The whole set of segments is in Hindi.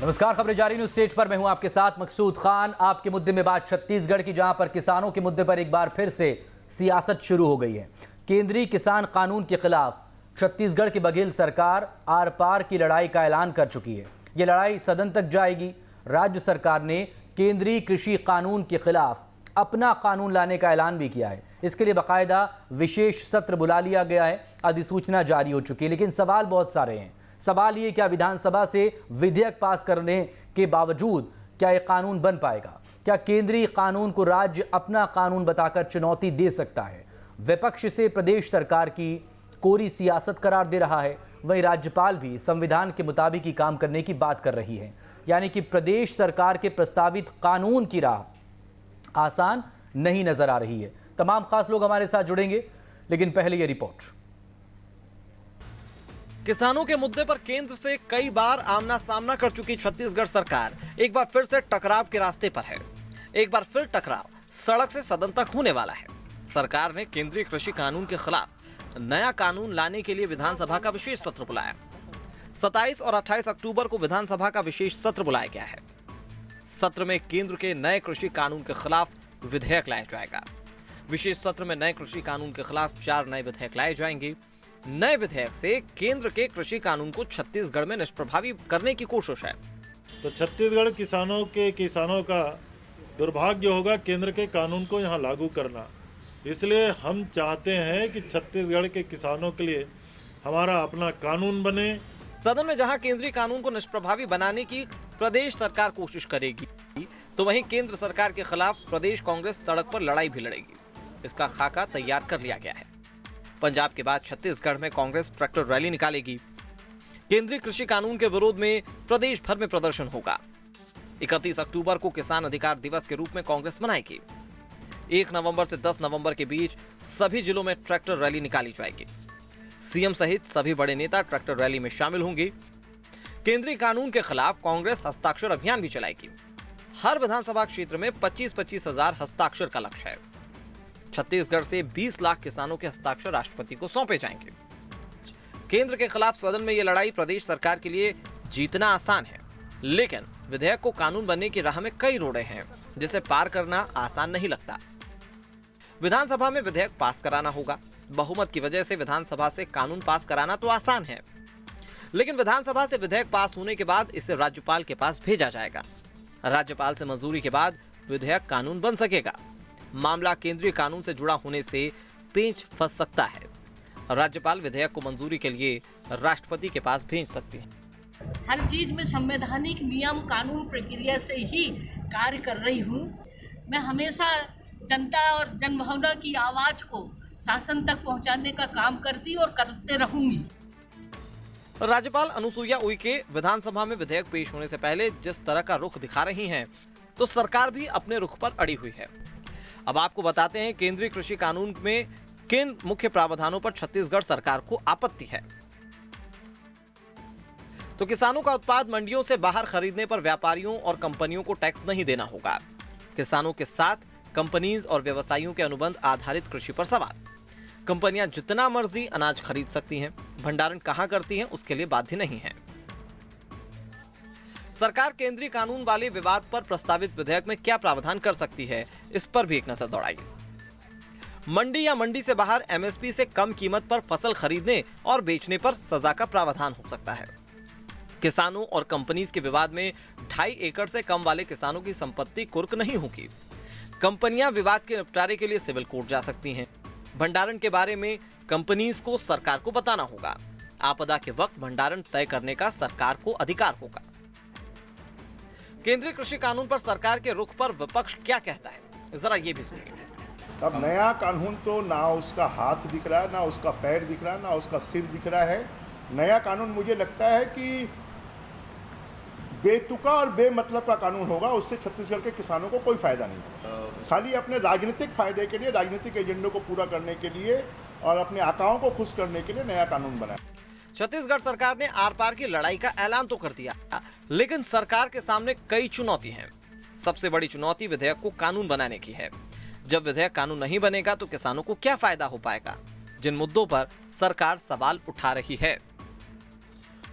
नमस्कार, खबरें जारी न्यूज स्टेज पर मैं हूं आपके साथ मकसूद खान। आपके मुद्दे में बात छत्तीसगढ़ की, जहां पर किसानों के मुद्दे पर एक बार फिर से सियासत शुरू हो गई है। केंद्रीय किसान कानून के खिलाफ छत्तीसगढ़ की बघेल सरकार आर पार की लड़ाई का ऐलान कर चुकी है। ये लड़ाई सदन तक जाएगी। राज्य सरकार ने केंद्रीय कृषि कानून के खिलाफ अपना कानून लाने का ऐलान भी किया है। इसके लिए बाकायदा विशेष सत्र बुला लिया गया है, अधिसूचना जारी हो चुकी है। लेकिन सवाल बहुत सारे हैं। सवाल ये, क्या विधानसभा से विधेयक पास करने के बावजूद क्या यह कानून बन पाएगा? क्या केंद्रीय कानून को राज्य अपना कानून बताकर चुनौती दे सकता है? विपक्ष से प्रदेश सरकार की कोरी सियासत करार दे रहा है। वहीं राज्यपाल भी संविधान के मुताबिक ही काम करने की बात कर रही है। यानी कि प्रदेश सरकार के प्रस्तावित कानून की राह आसान नहीं नजर आ रही है। तमाम खास लोग हमारे साथ जुड़ेंगे, लेकिन पहले ये रिपोर्ट। किसानों के मुद्दे पर केंद्र से कई बार आमना सामना कर चुकी छत्तीसगढ़ सरकार एक बार फिर से टकराव के रास्ते पर है। एक बार फिर टकराव सड़क से सदन तक होने वाला है। सरकार ने केंद्रीय कृषि कानून के खिलाफ नया कानून लाने के लिए विधानसभा का विशेष सत्र बुलाया। 27 और 28 अक्टूबर को विधानसभा का विशेष सत्र बुलाया गया है। सत्र में केंद्र के नए कृषि कानून के खिलाफ विधेयक लाया जाएगा। विशेष सत्र में नए कृषि कानून के खिलाफ 4 नए विधेयक लाए जाएंगे। नए विधेयक से केंद्र के कृषि कानून को छत्तीसगढ़ में निष्प्रभावी करने की कोशिश है। तो छत्तीसगढ़ किसानों का दुर्भाग्य होगा केंद्र के कानून को यहाँ लागू करना। इसलिए हम चाहते हैं कि छत्तीसगढ़ के किसानों के लिए हमारा अपना कानून बने। सदन में जहां केंद्रीय कानून को निष्प्रभावी बनाने की प्रदेश सरकार कोशिश करेगी, तो वहीं केंद्र सरकार के खिलाफ प्रदेश कांग्रेस सड़क पर लड़ाई भी लड़ेगी। इसका खाका तैयार कर लिया गया है। पंजाब के बाद छत्तीसगढ़ में कांग्रेस ट्रैक्टर रैली निकालेगी। केंद्रीय कृषि कानून के विरोध में प्रदेश भर में प्रदर्शन होगा। 31 अक्टूबर को किसान अधिकार दिवस के रूप में कांग्रेस मनाएगी। 1 नवंबर से 10 नवंबर के बीच सभी जिलों में ट्रैक्टर रैली निकाली जाएगी। सीएम सहित सभी बड़े नेता ट्रैक्टर रैली में शामिल होंगे। केंद्रीय कानून के खिलाफ कांग्रेस हस्ताक्षर अभियान भी चलाएगी। हर विधानसभा क्षेत्र में 25-25 हजार हस्ताक्षर का लक्ष्य है। छत्तीसगढ़ से 20 लाख किसानों के हस्ताक्षर राष्ट्रपति को सौंपे जाएंगे। केंद्र के खिलाफ सदन में यह लड़ाई प्रदेश सरकार के लिए जीतना आसान है, लेकिन विधेयक को कानून बनने की राह में कई रोड़े हैं, जिसे पार करना आसान नहीं लगता। विधानसभा में विधेयक पास कराना होगा। बहुमत की वजह से विधानसभा से कानून पास कराना तो आसान है, लेकिन विधानसभा से विधेयक पास होने के बाद इसे राज्यपाल के पास भेजा जाएगा। राज्यपाल से मंजूरी के बाद विधेयक कानून बन सकेगा। मामला केंद्रीय कानून से जुड़ा होने से पेंच फंस सकता है। राज्यपाल विधेयक को मंजूरी के लिए राष्ट्रपति के पास भेज सकती है। हर चीज में संवैधानिक नियम कानून प्रक्रिया से ही कार्य कर रही हूँ। मैं हमेशा जनता और जनभावना की आवाज को शासन तक पहुंचाने का काम करती और करते रहूंगी। राज्यपाल अनुसुईया उइके विधानसभा में विधेयक पेश होने से पहले जिस तरह का रुख दिखा रही हैं, तो सरकार भी अपने रुख पर अड़ी हुई है। अब आपको बताते हैं केंद्रीय कृषि कानून में किन मुख्य प्रावधानों पर छत्तीसगढ़ सरकार को आपत्ति है। तो किसानों का उत्पाद मंडियों से बाहर खरीदने पर व्यापारियों और कंपनियों को टैक्स नहीं देना होगा। किसानों के साथ कंपनीज और व्यवसायियों के अनुबंध आधारित कृषि पर सवाल। कंपनियां जितना मर्जी अनाज खरीद सकती हैं, भंडारण कहां करती हैं उसके लिए बाध्य नहीं है। सरकार केंद्रीय कानून वाले विवाद पर प्रस्तावित विधेयक में क्या प्रावधान कर सकती है, इस पर भी एक नजर दौड़ाइए। मंडी या मंडी से बाहर एमएसपी से कम कीमत पर फसल खरीदने और बेचने पर सजा का प्रावधान हो सकता है। किसानों और कंपनीज के विवाद में 2.5 एकड़ से कम वाले किसानों की संपत्ति कुर्क नहीं होगी। कंपनियां विवाद के निपटारे के लिए सिविल कोर्ट जा सकती हैं। भंडारण के बारे में कंपनीज को सरकार को बताना होगा। आपदा के वक्त भंडारण तय करने का सरकार को अधिकार होगा। केंद्रीय कृषि कानून पर सरकार के रुख पर विपक्ष क्या कहता है, जरा ये भी सुनिए। अब नया कानून तो ना उसका हाथ दिख रहा है, ना उसका पैर दिख रहा है, ना उसका सिर दिख रहा है। नया कानून मुझे लगता है कि बेतुका और बेमतलब का कानून होगा। उससे छत्तीसगढ़ के किसानों को कोई फायदा नहीं होगा। खाली अपने राजनीतिक फायदे के लिए, राजनीतिक एजेंडों को पूरा करने के लिए और अपने आकाओं को खुश करने के लिए नया कानून बनाया। छत्तीसगढ़ सरकार ने आर पार की लड़ाई का ऐलान तो कर दिया, लेकिन सरकार के सामने कई चुनौती हैं। सबसे बड़ी चुनौती विधेयक को कानून बनाने की है। जब विधेयक कानून नहीं बनेगा तो किसानों को क्या फायदा हो पाएगा, जिन मुद्दों पर सरकार सवाल उठा रही है।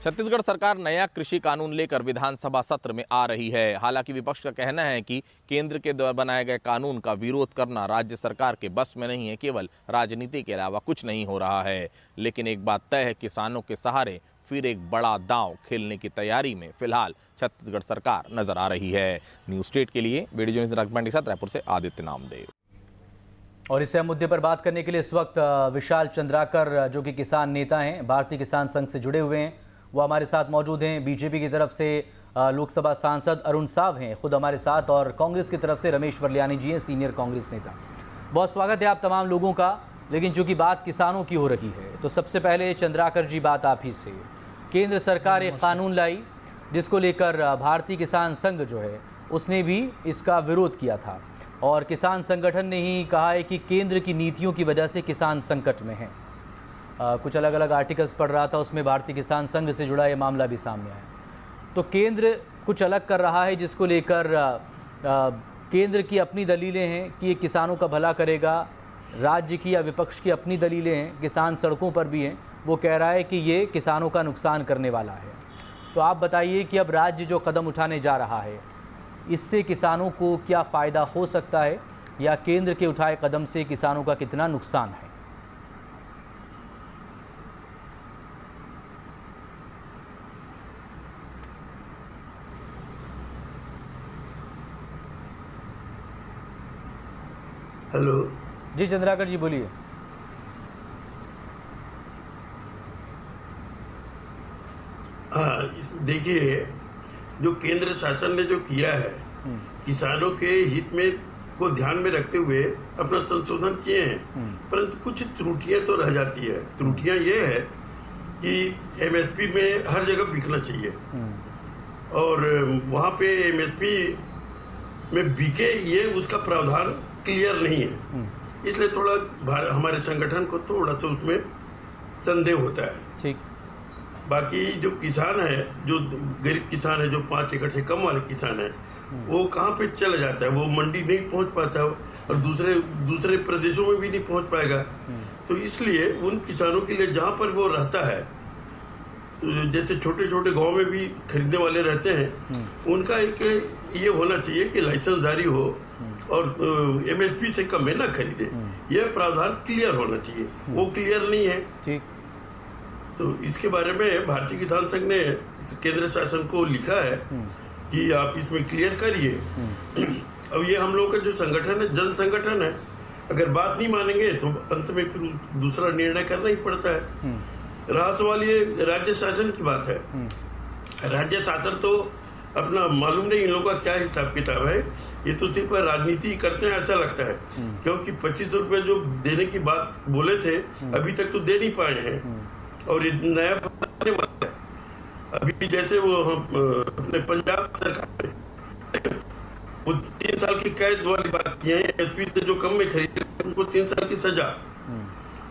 छत्तीसगढ़ सरकार नया कृषि कानून लेकर विधानसभा सत्र में आ रही है। हालांकि विपक्ष का कहना है कि केंद्र के द्वारा बनाए गए कानून का विरोध करना राज्य सरकार के बस में नहीं है, केवल राजनीति के अलावा कुछ नहीं हो रहा है। लेकिन एक बात तय है, किसानों के सहारे फिर एक बड़ा दांव खेलने की तैयारी में फिलहाल छत्तीसगढ़ सरकार नजर आ रही है। न्यूज स्टेट के लिए वीडियो जर्नलिस्ट राघवन के साथ रायपुर से आदित्य नामदेव। और इस मुद्दे पर बात करने के लिए इस वक्त विशाल चंद्राकर, जो कि किसान नेता हैं, भारतीय किसान संघ से जुड़े हुए हैं, वो हमारे साथ मौजूद हैं। बीजेपी की तरफ से लोकसभा सांसद अरुण साव हैं खुद हमारे साथ, और कांग्रेस की तरफ से रमेश वरलियानी जी हैं, सीनियर कांग्रेस नेता। बहुत स्वागत है आप तमाम लोगों का। लेकिन चूंकि बात किसानों की हो रही है तो सबसे पहले चंद्राकर जी, बात आप ही से। केंद्र सरकार एक कानून लाई जिसको लेकर भारतीय किसान संघ जो है उसने भी इसका विरोध किया था, और किसान संगठन ने ही कहा है कि केंद्र की नीतियों की वजह से किसान संकट में हैं। कुछ अलग अलग आर्टिकल्स पढ़ रहा था, उसमें भारतीय किसान संघ से जुड़ा ये मामला भी सामने आया। तो केंद्र कुछ अलग कर रहा है, जिसको लेकर केंद्र की अपनी दलीलें हैं कि ये किसानों का भला करेगा, राज्य की या विपक्ष की अपनी दलीलें हैं, किसान सड़कों पर भी हैं, वो कह रहा है कि ये किसानों का नुकसान करने वाला है। तो आप बताइए कि अब राज्य जो कदम उठाने जा रहा है, इससे किसानों को क्या फ़ायदा हो सकता है, या केंद्र के उठाए कदम से किसानों का कितना नुकसान है? हेलो जी चंद्राकर जी, बोलिए। हाँ, देखिए, जो केंद्र शासन ने जो किया है, किसानों के हित में को ध्यान में रखते हुए अपना संशोधन किए हैं, परंतु कुछ त्रुटियां तो रह जाती है। त्रुटियां ये है कि एमएसपी में हर जगह बिकना चाहिए, और वहाँ पे एमएसपी में बिके ये उसका प्रावधान क्लियर नहीं है। इसलिए थोड़ा हमारे संगठन को थोड़ा सा उसमें संदेह होता है। ठीक। बाकी जो किसान है, जो गरीब किसान है, जो 5 एकड़ से कम वाले किसान है, वो कहाँ पे चला जाता है, वो मंडी नहीं पहुंच पाता और दूसरे प्रदेशों में भी नहीं पहुंच पाएगा। तो इसलिए उन किसानों के लिए जहाँ पर वो रहता है, तो जैसे छोटे छोटे गांव में भी खरीदने वाले रहते हैं, उनका एक ये होना चाहिए कि लाइसेंस जारी हो और एमएसपी से कम में ना खरीदे। यह प्रावधान क्लियर होना चाहिए, वो क्लियर नहीं है। ठीक। तो इसके बारे में भारतीय किसान संघ ने केंद्र शासन को लिखा है कि आप इसमें क्लियर करिए। अब ये हम लोग का जो संगठन है, जन संगठन है, अगर बात नहीं मानेंगे तो अंत में फिर दूसरा निर्णय करना ही पड़ता है। रहा सवाल ये राज्य शासन की बात है। राज्य शासन तो अपना मालूम नहीं इन लोगों का क्या हिसाब किताब है, ये तो सिर्फ राजनीति करते हैं ऐसा लगता है, क्योंकि 2500 रुपये जो देने की बात बोले थे अभी तक तो दे नहीं पाए हैं, और ये नया बनने वाला है। अभी जैसे वो अपने पंजाब सरकार ने वो 3 साल की कैद वाली बात की है, एसपी से जो कम में खरीदे उनको 3 साल की सजा।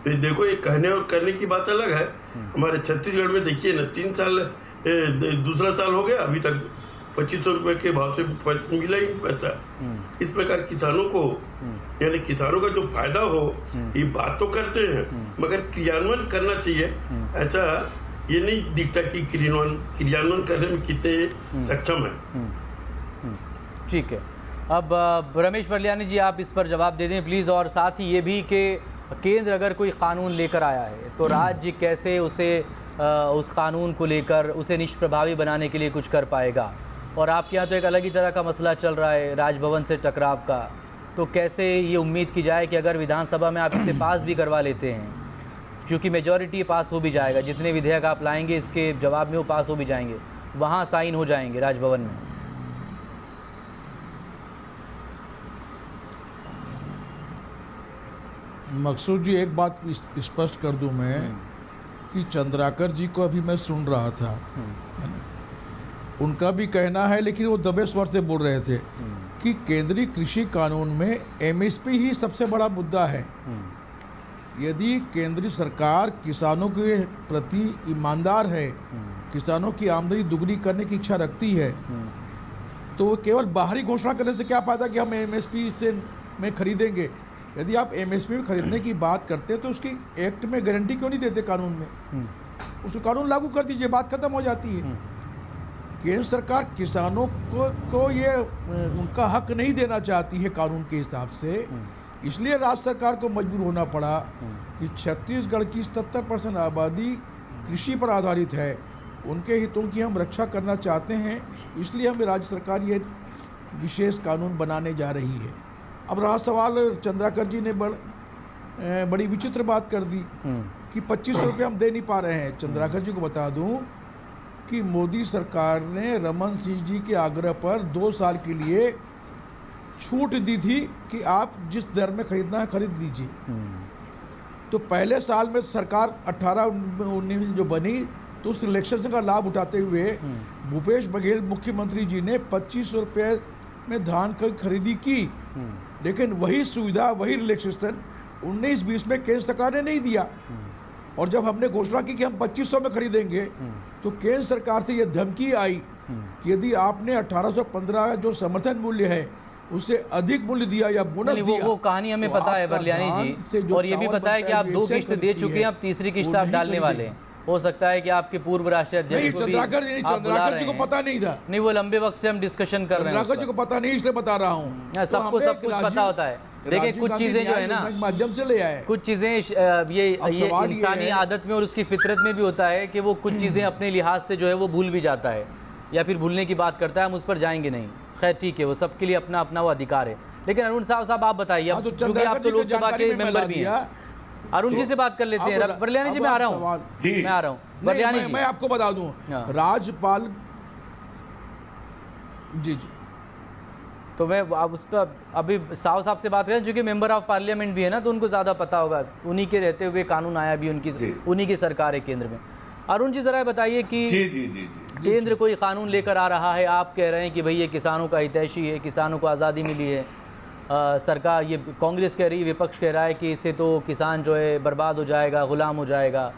तो देखो, ये कहने और करने की बात अलग है। हमारे छत्तीसगढ़ में देखिए ना, 3 साल दूसरा साल हो गया, अभी तक 2500 रुपए के भाव से मिला ही पैसा। इस प्रकार किसानों को, यानी किसानों का जो फायदा हो, ये बात तो करते हैं मगर क्रियान्वयन करना चाहिए। ऐसा ये नहीं दिखता कि क्रियान्वयन करने में कितने सक्षम है। ठीक है। अब रमेश वरलियानी जी, आप इस पर जवाब दे दें प्लीज़, और साथ ही ये भी कि केंद्र अगर कोई कानून लेकर आया है तो राज्य कैसे उसे उस कानून को लेकर उसे निष्प्रभावी बनाने के लिए कुछ कर पाएगा। और आपके यहाँ तो एक अलग ही तरह का मसला चल रहा है राजभवन से टकराव का, तो कैसे ये उम्मीद की जाए कि अगर विधानसभा में आप इसे पास भी करवा लेते हैं, क्योंकि मेजॉरिटी पास हो भी जाएगा, जितने विधेयक आप लाएंगे इसके जवाब में वो पास हो भी जाएंगे, वहाँ साइन हो जाएंगे राजभवन में। मकसूद जी, एक बात स्पष्ट कर दूं मैं कि चंद्राकर जी को अभी मैं सुन रहा था, है ना, उनका भी कहना है, लेकिन वो दबे स्वर से बोल रहे थे कि केंद्रीय कृषि कानून में एमएसपी ही सबसे बड़ा मुद्दा है। यदि केंद्रीय सरकार किसानों के प्रति ईमानदार है, किसानों की आमदनी दुगनी करने की इच्छा रखती है, तो केवल बाहरी घोषणा करने से क्या फायदा कि हम एमएसपी से में खरीदेंगे। यदि आप एमएसपी में खरीदने की बात करते हैं तो उसकी एक्ट में गारंटी क्यों नहीं देते कानून में? उसको कानून लागू कर दीजिए, बात खत्म हो जाती है। केंद्र सरकार किसानों को ये उनका हक नहीं देना चाहती है कानून के हिसाब से, इसलिए राज्य सरकार को मजबूर होना पड़ा कि छत्तीसगढ़ की 77% आबादी कृषि पर आधारित है, उनके हितों की हम रक्षा करना चाहते हैं, इसलिए हमें राज्य सरकार ये विशेष कानून बनाने जा रही है। अब रहा सवाल, चंद्राकर जी ने बड़ी विचित्र बात कर दी कि 2500 रुपये हम दे नहीं पा रहे हैं। चंद्राकर जी को बता दूं कि मोदी सरकार ने रमन सिंह जी के आग्रह पर 2 साल के लिए छूट दी थी कि आप जिस दर में खरीदना है खरीद लीजिए। तो पहले साल में सरकार 18-19 जो बनी, तो उस रिलैक्सेशन का लाभ उठाते हुए भूपेश बघेल मुख्यमंत्री जी ने 2500 रुपये में धान की खरीदी की, लेकिन वही सुविधा, वही रिलैक्सेशन 19-20 में केंद्र सरकार ने नहीं दिया। और जब हमने घोषणा की कि हम 2500 में खरीदेंगे, तो केंद्र सरकार से यह धमकी आई कि यदि आपने 1815 जो समर्थन मूल्य है उससे अधिक मूल्य दिया या बोनस दिया, वो कहानी हमें पता है बरलियानी जी, और ये भी पता है कि आप 2 किस्त दे चुके हैं, अब तीसरी किस्त आप डालने वाले हैं। हो सकता है कि आपके पूर्व राष्ट्रीय अध्यक्ष चंद्राकर जी को पता नहीं था। नहीं, वो लंबे वक्त से हम डिस्कशन कर रहे हैं, चंद्राकर जी को पता नहीं, इसलिए बता रहा हूँ। सबको सब कुछ पता होता है। देखिए कुछ चीजें जो है ना, माध्यम से ले आए, कुछ चीजें ये इंसानी आदत में और उसकी फितरत में भी होता है कि वो कुछ चीजें अपने लिहाज से जो है वो भूल भी जाता है या फिर भूलने की बात करता है। हम उस पर जाएंगे नहीं, खैर ठीक है, वो सबके लिए अपना अपना वो अधिकार है। लेकिन अरुण साहब आप बताइए, क्योंकि आप तो लोकसभा के मेंबर भी हैं, अरुण जी से बात कर लेते हैं। बरलियानी जी मैं आ रहा हूँ, मैं आ रहा हूँ। बरलियानी जी, मैं आपको बता दूं, राज्यपाल जी, तो मैं अब उस पर अभी साहब से बात करें, क्योंकि मेंबर ऑफ पार्लियामेंट भी है ना, तो उनको ज़्यादा पता होगा, उन्हीं के रहते हुए कानून आया भी, उन्हीं की सरकार है केंद्र में। अरुण जी ज़रा बताइए कि केंद्र कोई कानून लेकर आ रहा है, आप कह रहे हैं कि भाई ये किसानों का हितैषी है, किसानों को आज़ादी मिली है, सरकार, ये कांग्रेस कह रही है, विपक्ष कह रहा है कि इससे तो किसान जो है बर्बाद हो जाएगा, गुलाम हो जाएगा।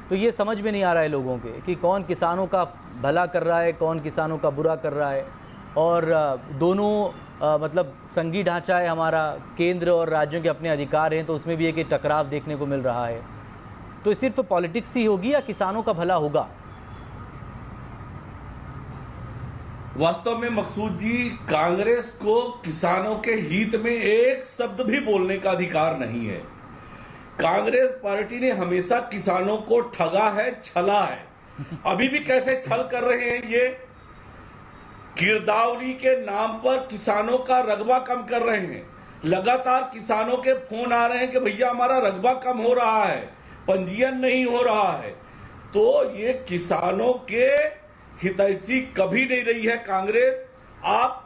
तो ये समझ में नहीं आ रहा है लोगों के कि कौन किसानों का भला कर रहा है, कौन किसानों का बुरा कर रहा है। और दोनों मतलब संघीय ढांचा है हमारा, केंद्र और राज्यों के अपने अधिकार हैं, तो उसमें भी एक टकराव देखने को मिल रहा है। तो सिर्फ पॉलिटिक्स ही होगी या किसानों का भला होगा? वास्तव में मकसूद जी, कांग्रेस को किसानों के हित में एक शब्द भी बोलने का अधिकार नहीं है। कांग्रेस पार्टी ने हमेशा किसानों को ठगा है, छला है। अभी भी कैसे छल कर रहे हैं ये, गिरदावरी के नाम पर किसानों का रकबा कम कर रहे हैं। लगातार किसानों के फोन आ रहे हैं कि भैया हमारा रकबा कम हो रहा है, पंजीयन नहीं हो रहा है। तो ये किसानों के हितैषी कभी नहीं रही है कांग्रेस। आप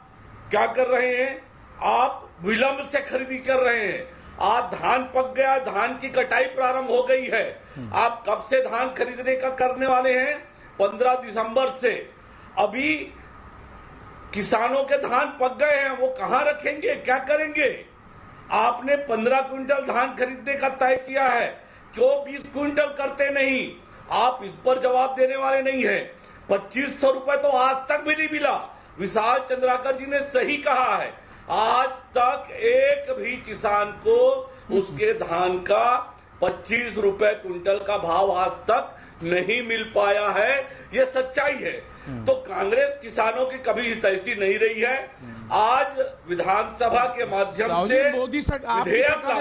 क्या कर रहे हैं, आप विलंब से खरीदी कर रहे हैं। आज धान पक गया, धान की कटाई प्रारंभ हो गई है। आप कब से धान खरीदने का करने वाले हैं? 15 दिसंबर से। अभी किसानों के धान पक गए हैं, वो कहां रखेंगे, क्या करेंगे? आपने 15 क्विंटल धान खरीदने का तय किया है, क्यों 20 क्विंटल करते नहीं? आप इस पर जवाब देने वाले नहीं है। 2500 रुपए तो आज तक भी नहीं मिला। विशाल चंद्राकर जी ने सही कहा है, आज तक एक भी किसान को उसके धान का 25 रुपए क्विंटल का भाव आज तक नहीं मिल पाया है। ये सच्चाई है। तो कांग्रेस किसानों की कभी हितैषी नहीं रही है। आज विधानसभा के माध्यम से मोदी सरकार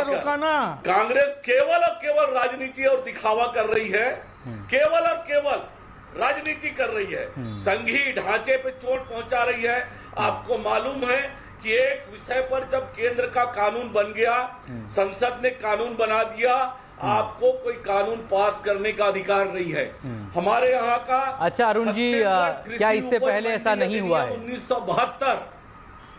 रोका ना, कांग्रेस केवल और केवल राजनीति और दिखावा कर रही है, केवल और केवल राजनीति कर रही है, संघीय ढांचे पे चोट पहुंचा रही है। आपको मालूम है कि एक विषय पर जब केंद्र का कानून बन गया, संसद ने कानून बना दिया, आपको कोई कानून पास करने का अधिकार नहीं है। हमारे यहाँ का अच्छा अरुण जी, क्या इससे पहले ऐसा नहीं हुआ है? 1972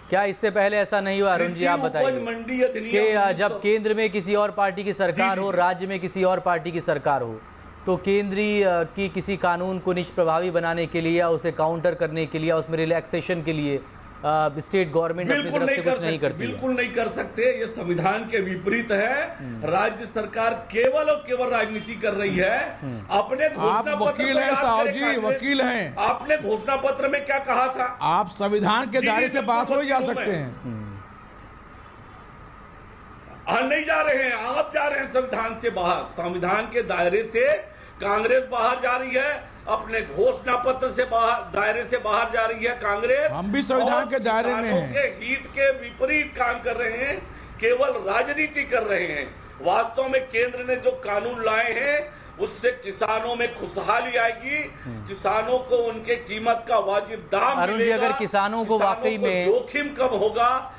क्या इससे पहले ऐसा नहीं हुआ? अरुण जी आप बताइए कि जब केंद्र में किसी और पार्टी की सरकार हो, राज्य में किसी और पार्टी की सरकार हो, तो केंद्रीय की किसी कानून को निष्प्रभावी बनाने के लिए या उसे काउंटर करने के लिए, उसमें रिलैक्सेशन के लिए स्टेट गवर्नमेंट अपनी तरफ से कुछ नहीं करती? बिल्कुल नहीं कर सकते। ये संविधान के विपरीत है। राज्य सरकार केवल और केवल राजनीति कर रही है। अपने घोषणा वकील हैं साहब जी, वकील हैं। आपने घोषणा पत्र में क्या कहा था? आप संविधान के दायरे से बात हो जा सकते हैं। नहीं जा रहे हैं, आप जा रहे हैं संविधान से बाहर। संविधान के दायरे से कांग्रेस बाहर जा रही है, अपने घोषणा पत्र से बाहर, दायरे से बाहर जा रही है कांग्रेस। हम भी संविधान के दायरे में हैं। के हित के विपरीत काम कर रहे हैं, केवल राजनीति कर रहे हैं। वास्तव में केंद्र ने जो कानून लाए हैं उससे किसानों में खुशहाली आएगी, किसानों को उनके कीमत का वाजिब दाम अरुण जी, मिलेगा, अगर किसानों को वाकई में जोखिम कम होगा,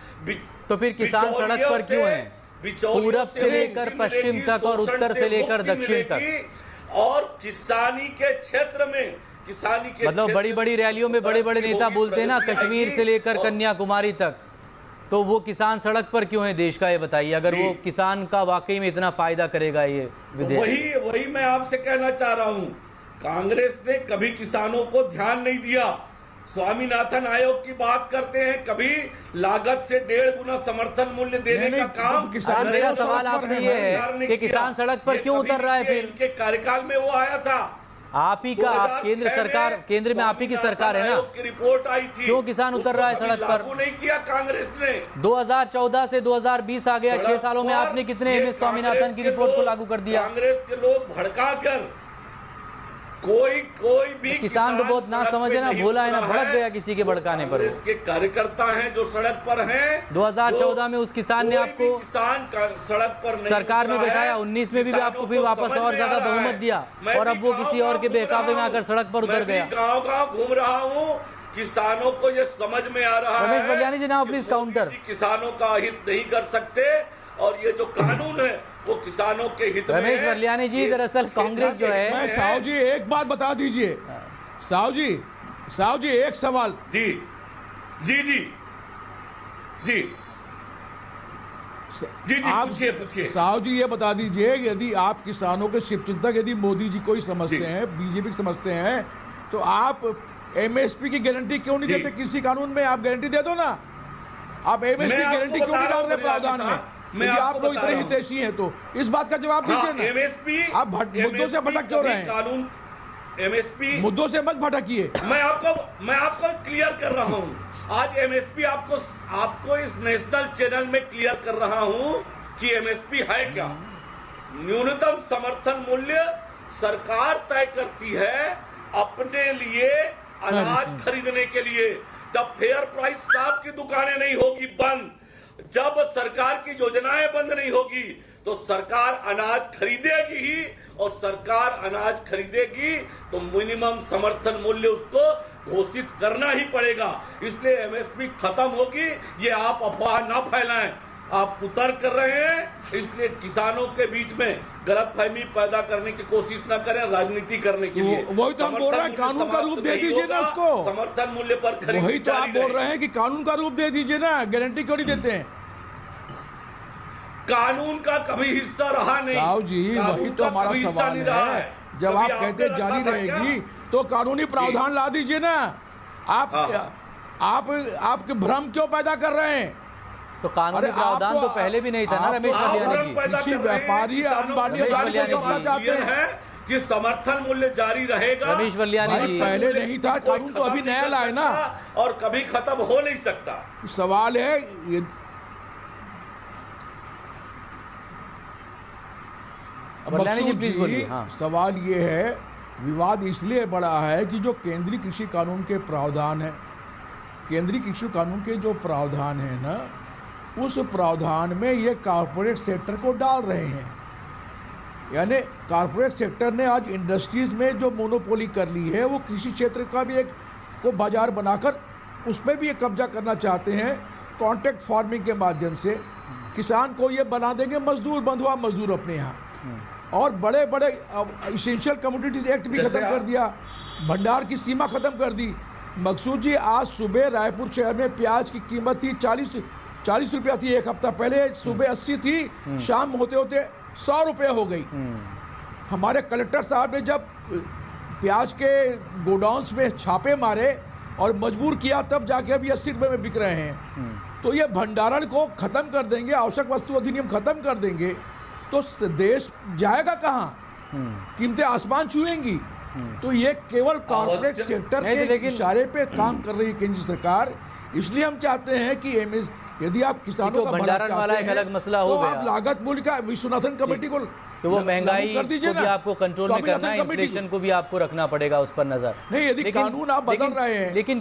तो फिर किसान सड़क पर क्यों हैं? पूरब से लेकर पश्चिम तक और उत्तर से लेकर दक्षिण तक, और किसानी के क्षेत्र में, किसानी के मतलब बड़ी बड़ी रैलियों में बड़े बड़े नेता बोलते हैं ना, कश्मीर से लेकर कन्याकुमारी तक, तो वो किसान सड़क पर क्यों है देश का, ये बताइए। अगर वो किसान का वाकई में इतना फायदा करेगा ये विधेयक। वही मैं आपसे कहना चाह रहा हूँ, कांग्रेस ने कभी किसानों को ध्यान नहीं दिया। स्वामीनाथन आयोग की बात करते हैं, कभी लागत से 1.5 गुना समर्थन मूल्य देने का काम किसान। मेरा सवाल आपसे ये है कि किसान सड़क पर क्यों उतर रहा है? फिर इनके कार्यकाल में वो आया था, आप ही का, आप केंद्र सरकार, केंद्र में आप ही की सरकार है ना, की रिपोर्ट आई थी, क्यों किसान उतर रहा है सड़क पर? लागू नहीं किया कांग्रेस ने। 2014 से 2020 आ गया, 6 सालों में आपने कितने एम एस स्वामीनाथन की रिपोर्ट को लागू कर दिया? कांग्रेस के लोग भड़का कर कोई भी किसान तो बहुत ना समझे ना, भोला है ना, भड़क गया किसी के भड़काने पर। इसके कार्यकर्ता हैं जो सड़क पर हैं। 2014 में उस किसान ने आपको किसान सड़क पर नहीं सरकार में बैठाया, 19 में भी आपको फिर वापस और ज्यादा बहुमत दिया, और अब वो किसी और के बहकावे में आकर सड़क पर उतर गया। गाँव घूम रहा हूँ, किसानों को ये समझ में आ रहा है। रमेश वल्यानी जी ना, प्लीज काउंटर। किसानों का हित नहीं कर सकते, और ये जो कानून है वो किसानों के हित में है। रमेश वल्यानी जी, दरअसल कांग्रेस जो है, मैं साहु जी एक बात बता दीजिए, साहु जी एक सवाल। जी जी जी जी जी जी, आप पूछिए। साहु जी ये बता दीजिए, यदि आप किसानों के शिवचिंतक यदि मोदी जी को ही समझते हैं, बीजेपी समझते हैं, तो आप एमएसपी की गारंटी क्यों नहीं देते? किसी कानून में आप गारंटी दे दो ना। आप एमएसपी की गारंटी क्यों नहीं डाल रहे प्रावधान में? यदि आप लोग इतने हितैषी हैं तो इस बात का जवाब दीजिए ना। एमएसपी, आप मुद्दों से भटक क्यों रहे हैं? कानून एमएसपी, मुद्दों से मत भटकिए। मैं आपको क्लियर कर रहा हूं। आज एमएसपी आपको इस नेशनल चैनल में क्लियर कर रहा हूं कि एमएसपी है क्या। न्यूनतम समर्थन मूल्य सरकार तय करती है अपने लिए अनाज खरीदने के लिए। जब फेयर प्राइस साहब की दुकानें नहीं होगी बंद, जब सरकार की योजनाएं बंद नहीं होगी, तो सरकार अनाज खरीदेगी ही, और सरकार अनाज खरीदेगी तो मिनिमम समर्थन मूल्य उसको घोषित करना ही पड़ेगा। इसलिए एमएसपी खत्म होगी, ये आप अफवाह ना फैलाएं। आप उतर कर रहे हैं, इसलिए किसानों के बीच में गलतफहमी पैदा करने की कोशिश ना करें, राजनीति करने के लिए। वही तो हम बोल रहे हैं, कानून का रूप दे दीजिए ना उसको। समर्थन मूल्य पर खरीद, वही तो आप बोल रहे हैं कि कानून का रूप दे दीजिए ना, गारंटी क्यों नहीं देते हैं? कानून का कभी हिस्सा रहा नहीं साहु जी, वही तो हमारा सवाल है। जब आप कहते जारी रहेगी तो कानूनी प्रावधान ला दीजिए ना। आपके भ्रम क्यों पैदा कर रहे हैं? तो कानूनी प्रावधान तो पहले भी नहीं था ना रमेश वल्यानी जी। किसी व्यापारी अंबानी को सौंपना चाहते हैं कि समर्थन मूल्य जारी रहेगा। रमेश वल्यानी जी, पहले नहीं था, कानून तो अभी नया लाए ना, और कभी खत्म हो नहीं सकता। सवाल है मकसूद जी, सवाल ये है, विवाद इसलिए बढ़ा है कि जो केंद्रीय कृषि कानून के प्रावधान है, केंद्रीय कृषि कानून के जो प्रावधान है ना, उस प्रावधान में ये कॉरपोरेट सेक्टर को डाल रहे हैं। यानी कॉरपोरेट सेक्टर ने आज इंडस्ट्रीज में जो मोनोपोली कर ली है, वो कृषि क्षेत्र का भी एक को बाजार बनाकर उसमें भी एक कब्जा करना चाहते हैं। कॉन्ट्रैक्ट फार्मिंग के माध्यम से किसान को ये बना देंगे मजदूर, बंधुआ मजदूर अपने यहाँ। और बड़े बड़े इसेंशियल कमोडिटीज एक्ट भी खत्म कर दिया, भंडार की सीमा खत्म कर दी। मकसूद जी, आज सुबह रायपुर शहर में प्याज की कीमत थी 40 रुपया थी, एक हफ्ता पहले सुबह 80 थी, शाम होते होते 100 रुपये हो गई। हमारे कलेक्टर साहब ने जब प्याज के गोडाउन्स में छापे मारे और मजबूर किया, तब जाके अभी 80 रुपये में बिक रहे हैं। तो ये भंडारण को खत्म कर देंगे, आवश्यक वस्तु अधिनियम खत्म कर देंगे, तो देश जाएगा कहाँ? कीमतें आसमान छुएंगी। तो ये केवल कॉर्पोरेट सेक्टर के इशारे पे काम कर रही है केंद्र सरकार। इसलिए हम चाहते हैं कि यदि आप किसानों का भला चाहते हैं, अलग मसला तो हो आप लागत मूल्य का विश्वनाथन कमेटी को तो वो महंगाई कर दीजिए को भी ना। आपको कंट्रोल में करना है, स्वामीनाथन कमेटी इन्फ्लेशन को भी आपको रखना पड़ेगा उस पर नजर। नहीं, यदि कानून आप बदल रहे हैं। लेकिन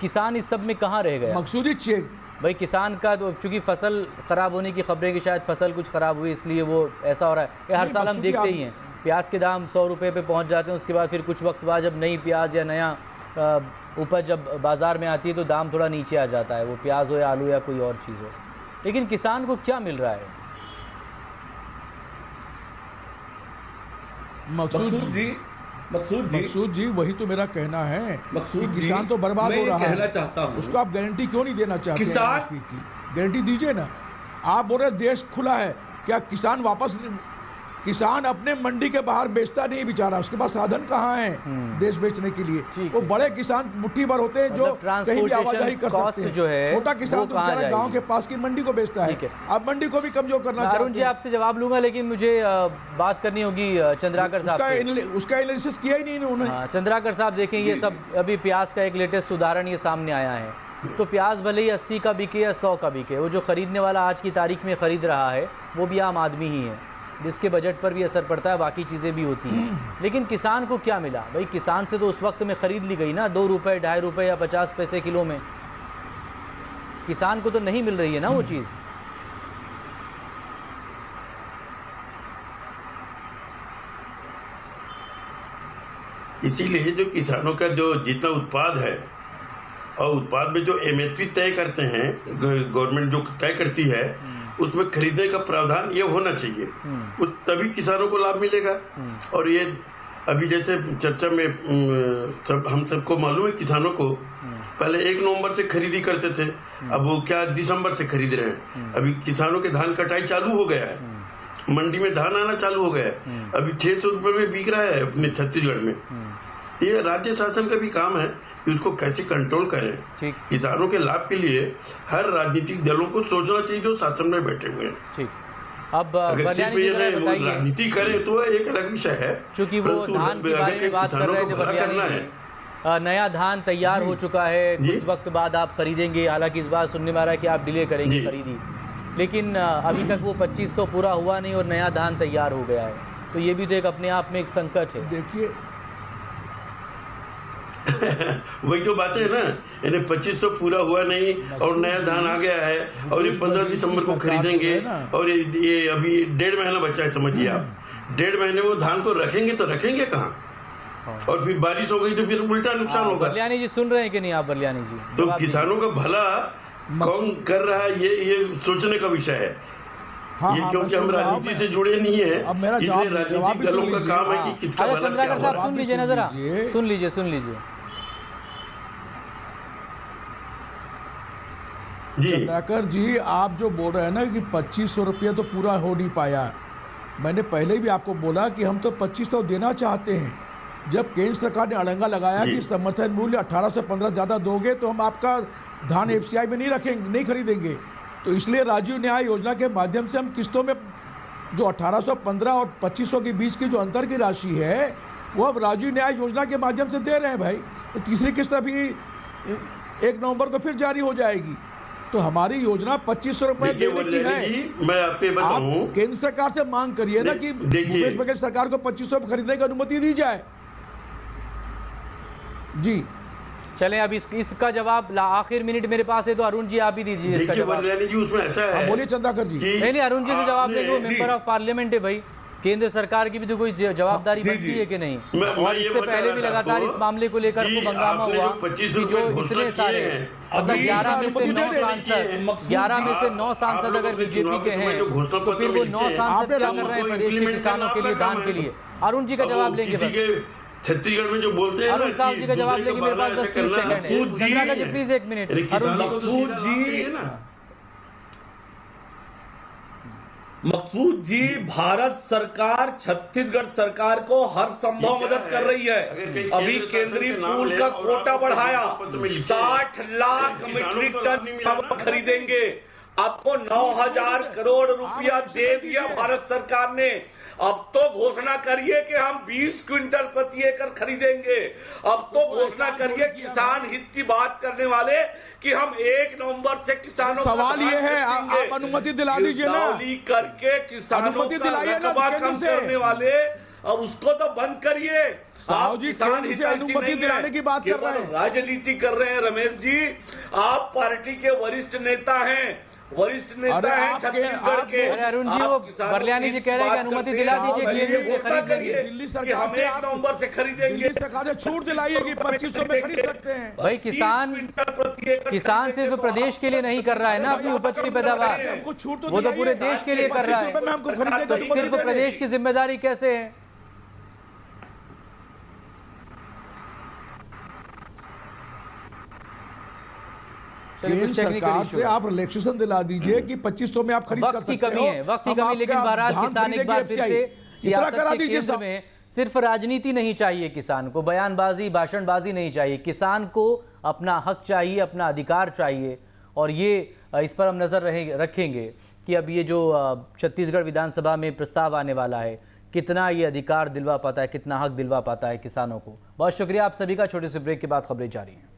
किसान इस सब में कहाँ रह गया? मकसूदी चेक भाई किसान का तो चूंकि फसल खराब होने की खबरें कि शायद फसल कुछ खराब हुई इसलिए वो ऐसा हो रहा है। ये हर नहीं, साल हम मकसूदी देखते ही हैं, प्याज के दाम 100 रुपये पे पहुंच जाते हैं, उसके बाद फिर कुछ वक्त बाद जब नई प्याज या नया उपज जब बाज़ार में आती है तो दाम थोड़ा नीचे आ जाता है, वो प्याज हो या आलू या कोई और चीज़ हो। लेकिन किसान को क्या मिल रहा है? मकसूद जी वही तो मेरा कहना है कि किसान तो बर्बाद हो रहा है। कहना चाहता हूं, उसको आप गारंटी क्यों नहीं देना चाहते? किसान की गारंटी दीजिए ना। आप बोल रहे देश खुला है, क्या किसान अपने मंडी के बाहर बेचता नहीं बेचारा, उसके पास साधन कहाँ है देश बेचने के लिए? वो बड़े किसान मुट्ठी भर होते हैं जो कहीं भी आवाजाही कर सकते हैं। जो है छोटा किसान तो बेचारा गांव के पास की मंडी को बेचता है। अब मंडी को भी कमजोर करना चाहते हैं। अरुण जी आपसे जवाब लूंगा, लेकिन मुझे बात करनी होगी चंद्राकर साहब से। उसका एनालिसिस किया ही नहीं उन्होंने। चंद्राकर साहब देखें, ये सब अभी प्याज का एक लेटेस्ट उदाहरण ये सामने आया है। तो प्याज भले ही 80 का बिके या 100 का बिके, वो जो खरीदने वाला आज की तारीख में खरीद रहा है वो भी आम आदमी ही है, जिसके बजट पर भी असर पड़ता है, बाकी चीज़ें भी होती हैं। लेकिन किसान को क्या मिला? भाई किसान से तो उस वक्त में ख़रीद ली गई ना, 2 रुपये 2.5 रुपये या 50 पैसे किलो में। किसान को तो नहीं मिल रही है ना वो चीज़। इसीलिए जो किसानों का जो जितना उत्पाद है और उत्पाद में जो एमएसपी तय करते हैं, गवर्नमेंट जो तय करती है, उसमें खरीदने का प्रावधान ये होना चाहिए, तभी किसानों को लाभ मिलेगा। और ये अभी जैसे चर्चा में हम सबको मालूम है, किसानों को पहले 1 नवंबर से खरीदी करते थे, अब वो क्या दिसंबर से खरीद रहे हैं। अभी किसानों के धान कटाई चालू हो गया है, मंडी में धान आना चालू हो गया है, अभी 600 रुपये में बिक रहा है अपने छत्तीसगढ़ में। ये राज्य शासन का भी काम है कि उसको कैसे कंट्रोल करें। किसानों के लाभ के लिए हर राजनीतिक दलों को सोचना चाहिए जो शासन में बैठे हुए हैं। ठीक, अब अगर सिर्फ ये राजनीति करें तो एक अलग विषय है, क्योंकि वो धान के बारे में बात कर रहे थे, करना है। नया धान तैयार हो चुका है, कुछ वक्त बाद आप खरीदेंगे। हालांकि इस बार सुनने में आ रहा है कि आप डिले करेंगे खरीदी, लेकिन अभी तक वो 2500 पूरा हुआ नहीं और नया धान तैयार हो गया है। तो ये भी तो एक अपने आप में एक संकट है। देखिए वही जो बातें है ना, इन्हें 2500 पूरा हुआ नहीं और नया धान आ गया है और ये 15 दिसंबर को खरीदेंगे और ये अभी 1.5 महीना बचा है, समझिए आप। 1.5 महीने वो धान को रखेंगे तो रखेंगे कहाँ? और फिर बारिश हो गई तो फिर उल्टा नुकसान होगा। बलियानी जी सुन रहे हैं कि नहीं आप? बलियानी जी, तो किसानों का भला कौन कर रहा है ये सोचने का विषय है। ये क्योंकि हम राजनीति से जुड़े नहीं है, इसलिए राजनीतिक दलों का काम है कि किसका भला क्या हो रहा है। सुन लीजिए ना जरा, सुन लीजिए चंद्राकर जी, आप जो बोल रहे हैं ना कि 2500 रुपये तो पूरा हो नहीं पाया, मैंने पहले भी आपको बोला कि हम तो 2500 देना चाहते हैं। जब केंद्र सरकार ने अड़ंगा लगाया कि समर्थन मूल्य 18 से 15 ज़्यादा दोगे तो हम आपका धान एफसीआई में नहीं खरीदेंगे, तो इसलिए राजीव न्याय योजना के माध्यम से हम किस्तों में जो 1815 और 2500 के बीच की जो अंतर की राशि है वो अब राजीव न्याय योजना के माध्यम से दे रहे हैं भाई। तो तीसरी किस्त अभी 1 नवंबर को फिर जारी हो जाएगी। तो हमारी योजना 2500 रुपए देने की है। मैं आपको बताऊं, केंद्र सरकार से मांग करिए ना कि भूपेश बघेल सरकार को 2500 खरीदने की अनुमति दी जाए। जी चलें, अब इसका जवाब आखिर मिनट मेरे पास है, तो अरुण जी आप ही दीजिए इसका जवाब। जी उसमें ऐसा है, बोलिए चंद्राकर जी। नहीं अरुण जी से जवाब देंगे, वो मेंबर ऑफ पार्लियामेंट है भाई, केंद्र सरकार की भी तो कोई जवाबदारी बनती है कि नहीं। और इससे पहले भी लगातार इस मामले को लेकर खूब हंगामा हुआ कि जो इतने सारे मतलब 11 में से 9 सांसद अगर बीजेपी के हैं तो फिर वो 9 सांसद क्या कर रहे हैं प्रदेश के किसानों के लिए, धान के लिए? अरुण जी का जवाब लेंगे छत्तीसगढ़ में जो बोलते हैं अरुण साहब जी का जवाब लेंगे, मेरे पास 10 सेकंड है। Chandrakar ji please 1 minute. मकसूद जी, भारत सरकार छत्तीसगढ़ सरकार को हर संभव मदद कर रही है। अभी केंद्रीय पूल का कोटा बढ़ाया, 60 लाख मीट्रिक टन खरीदेंगे। आपको 9,000 करोड़ रुपया दे दिया भारत सरकार ने। अब तो घोषणा करिए कि हम 20 क्विंटल प्रति एकड़ खरीदेंगे। अब तो घोषणा करिए किसान हित की बात करने वाले कि हम 1 नवंबर से किसानों सवाल ये है, आप अनुमति दिला दीजिए ना, करके किसानों अनुमति का दिलाइए ना रकबा केंद्र कम से। करने वाले, अब उसको तो बंद करिए। साहू जी केंद्र से अनुमति दिलाने की बात कर रहे हैं, राजनीति कर रहे हैं रमेश जी। आप पार्टी के वरिष्ठ नेता हैं, वरिष्ठ नेता हैं छत्तीसगढ़ के। अरे अरुण जी, वो बरलियानी जी कह रहे हैं कि अनुमति दिला दीजिए, केंद्र से खरीद लेंगे। दिल्ली सरकार से 1 नवंबर से खरीदेंगे। दिल्ली सरकार से छूट दिलाइए कि 2500 में खरीद सकते हैं। भाई किसान सिर्फ प्रदेश के लिए नहीं कर रहा है ना अपनी उपज की पैदावार, हमको छूट तो वो तो पूरे देश के लिए कर रहा है। 2500 में हमको खरीदने का तो सिर्फ प्रदेश की जिम्मेदारी कैसे है? केंद्र सरकार से आप रिलैक्सेशन दिला दीजिए कि 2500 में आप खरीद कर वक्त की सकते कमी है, वक्त की कमी। लेकिन बहरहाल किसान एक बार फिर से सियासत करा के दीजिए केंद्र में, सिर्फ राजनीति नहीं चाहिए किसान को, बयानबाजी भाषणबाजी नहीं चाहिए, किसान को अपना हक चाहिए, अपना अधिकार चाहिए। और ये इस पर हम नजर रखेंगे कि अब ये जो छत्तीसगढ़ विधानसभा में प्रस्ताव आने वाला है, कितना ये अधिकार दिलवा पाता है, कितना हक दिलवा पाता है किसानों को। बहुत शुक्रिया आप सभी का। छोटे से ब्रेक के बाद खबरें जारी हैं।